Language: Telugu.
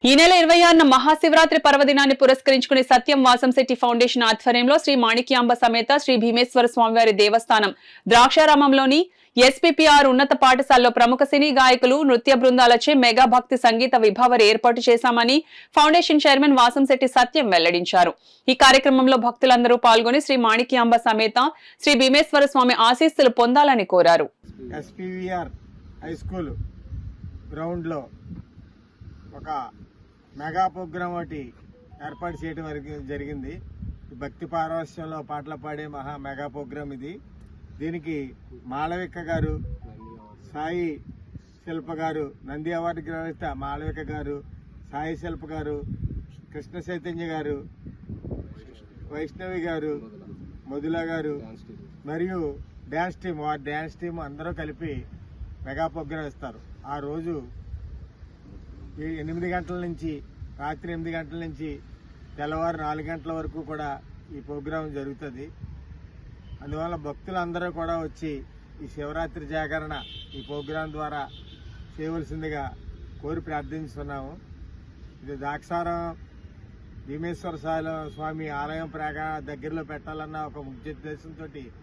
ఈ నెల 26న మహాశివరాత్రి పర్వదినాన్ని పురస్కరించుకుని సత్యం వాసంశెట్టి ఫౌండేషన్ ఆధ్వర్యంలో శ్రీ మాణిక్యాంబ సమేత శ్రీ భీమేశ్వర స్వామివారి దేవస్థానం ద్రాక్షారామంలోని ఎస్పీపీఆర్ ఉన్నత పాఠశాలలో ప్రముఖ సినీ గాయకులు నృత్య బృందాలచే మెగా భక్తి సంగీత విభావరి ఏర్పాటు చేశామని ఫౌండేషన్ చైర్మన్ వాసంశెట్టి సత్యం వెల్లడించారు. ఈ కార్యక్రమంలో భక్తులందరూ పాల్గొని శ్రీ మాణిక్యాంబ సమేత శ్రీ భీమేశ్వర స్వామి ఆశీస్సులు పొందాలని కోరారు. ఒక మెగా ప్రోగ్రాం ఒకటి ఏర్పాటు చేయడం జరిగింది. భక్తి పారవశ్యంలో పాటలు పాడే మహా మెగా ప్రోగ్రాం ఇది. దీనికి మాళవిక గారు, సాయి శిల్ప గారు, నంది అవార్డు గ్రహీత మాళవిక గారు, సాయి శిల్ప గారు, కృష్ణ చైతన్య గారు, వైష్ణవి గారు, మధుల గారు మరియు డ్యాన్స్ టీమ్ అందరూ కలిపి మెగా ప్రోగ్రాం ఇస్తారు. ఆ రోజు 8 గంటల నుంచి రాత్రి 8 గంటల నుంచి తెల్లవారు 4 గంటల వరకు కూడా ఈ ప్రోగ్రాం జరుగుతుంది. అందువల్ల భక్తులందరూ కూడా వచ్చి ఈ శివరాత్రి జాగరణ ఈ ప్రోగ్రాం ద్వారా చేయవలసిందిగా కోరి ప్రార్థిస్తున్నాము. ఇది ద్రాక్షారం భీమేశ్వర స్వామి ఆలయం దగ్గరలో పెట్టాలన్న ఒక ముఖ్య ఉద్దేశంతో